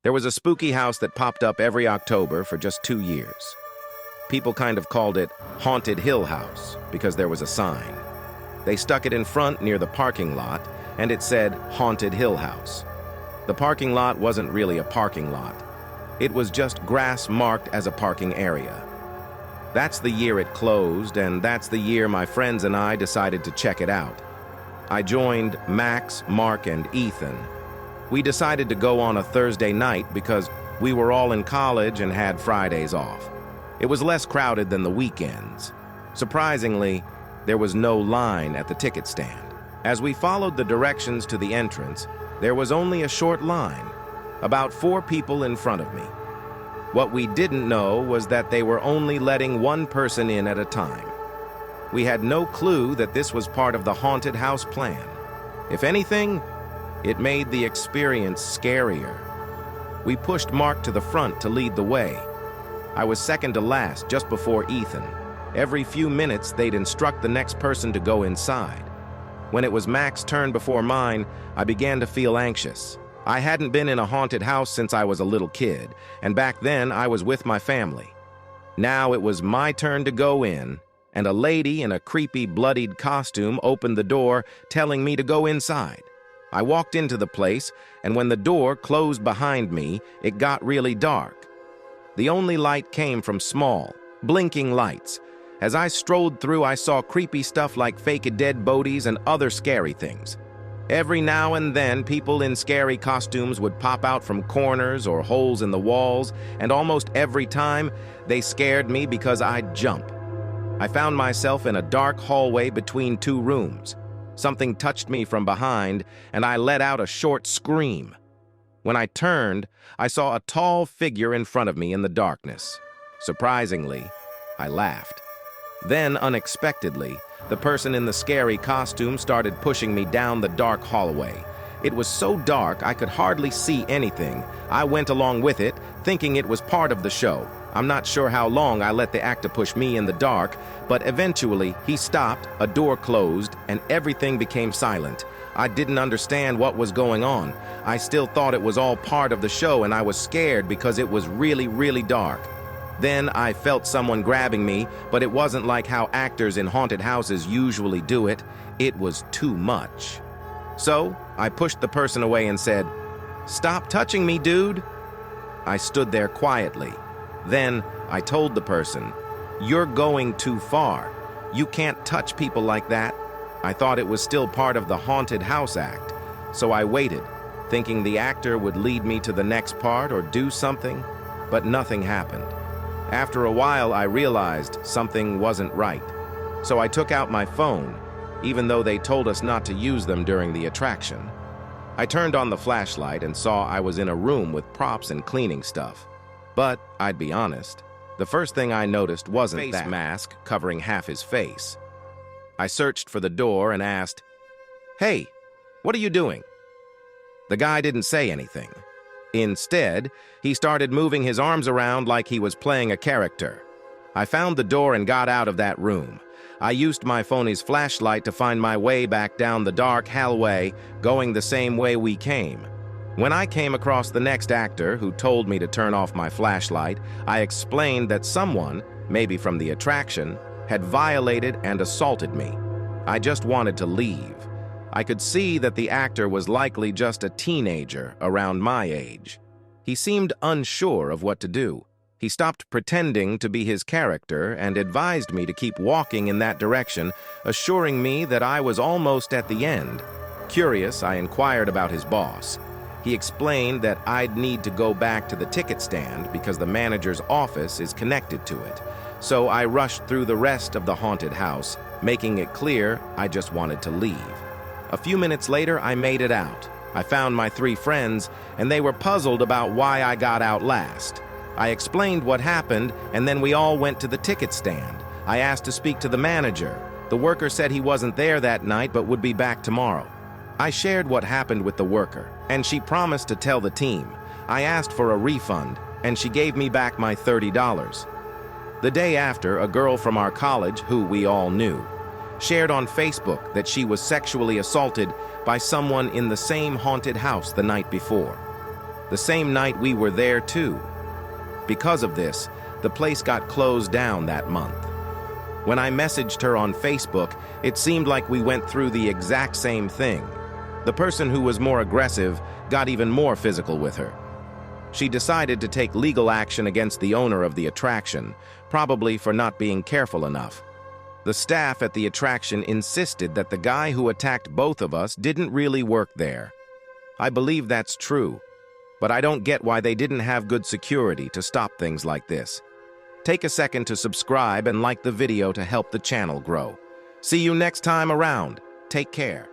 There was a spooky house that popped up every October for just 2 years. People kind of called it Haunted Hill House because there was a sign. They stuck it in front near the parking lot, and it said Haunted Hill House. The parking lot wasn't really a parking lot. It was just grass marked as a parking area. That's the year it closed, and that's the year my friends and I decided to check it out. I joined Max, Mark, and Ethan. We decided to go on a Thursday night because we were all in college and had Fridays off. It was less crowded than the weekends. Surprisingly, there was no line at the ticket stand. As we followed the directions to the entrance, there was only a short line, about 4 people in front of me. What we didn't know was that they were only letting one person in at a time. We had no clue that this was part of the haunted house plan. If anything, it made the experience scarier. We pushed Mark to the front to lead the way. I was second to last, just before Ethan. Every few minutes, they'd instruct the next person to go inside. When it was Max's turn before mine, I began to feel anxious. I hadn't been in a haunted house since I was a little kid, and back then I was with my family. Now it was my turn to go in, and a lady in a creepy, bloodied costume opened the door, telling me to go inside. I walked into the place, and when the door closed behind me, it got really dark. The only light came from small, blinking lights. As I strolled through, I saw creepy stuff like fake dead bodies and other scary things. Every now and then, people in scary costumes would pop out from corners or holes in the walls, and almost every time, they scared me because I'd jump. I found myself in a dark hallway between 2 rooms. Something touched me from behind, and I let out a short scream. When I turned, I saw a tall figure in front of me in the darkness. Surprisingly, I laughed. Then, unexpectedly, the person in the scary costume started pushing me down the dark hallway. It was so dark I could hardly see anything. I went along with it, thinking it was part of the show. I'm not sure how long I let the actor push me in the dark, but eventually he stopped, a door closed, and everything became silent. I didn't understand what was going on. I still thought it was all part of the show, and I was scared because it was really, really dark. Then I felt someone grabbing me, but it wasn't like how actors in haunted houses usually do it. It was too much. So I pushed the person away and said, "Stop touching me, dude." I stood there quietly. Then I told the person, "You're going too far. You can't touch people like that." I thought it was still part of the haunted house act, so I waited, thinking the actor would lead me to the next part or do something, but nothing happened. After a while, I realized something wasn't right, so I took out my phone, even though they told us not to use them during the attraction. I turned on the flashlight and saw I was in a room with props and cleaning stuff. But, I'd be honest, the first thing I noticed wasn't that mask covering half his face. I searched for the door and asked, "Hey, what are you doing?" The guy didn't say anything. Instead, he started moving his arms around like he was playing a character. I found the door and got out of that room. I used my phone's flashlight to find my way back down the dark hallway, going the same way we came. When I came across the next actor who told me to turn off my flashlight, I explained that someone, maybe from the attraction, had violated and assaulted me. I just wanted to leave. I could see that the actor was likely just a teenager around my age. He seemed unsure of what to do. He stopped pretending to be his character and advised me to keep walking in that direction, assuring me that I was almost at the end. Curious, I inquired about his boss. He explained that I'd need to go back to the ticket stand because the manager's office is connected to it. So I rushed through the rest of the haunted house, making it clear I just wanted to leave. A few minutes later, I made it out. I found my 3 friends, and they were puzzled about why I got out last. I explained what happened, and then we all went to the ticket stand. I asked to speak to the manager. The worker said he wasn't there that night but would be back tomorrow. I shared what happened with the worker, and she promised to tell the team. I asked for a refund, and she gave me back my $30. The day after, a girl from our college, who we all knew, shared on Facebook that she was sexually assaulted by someone in the same haunted house the night before. the same night we were there too. Because of this, the place got closed down that month. When I messaged her on Facebook, it seemed like we went through the exact same thing. The person who was more aggressive got even more physical with her. She decided to take legal action against the owner of the attraction, probably for not being careful enough. The staff at the attraction insisted that the guy who attacked both of us didn't really work there. I believe that's true, but I don't get why they didn't have good security to stop things like this. Take a second to subscribe and like the video to help the channel grow. See you next time around. Take care.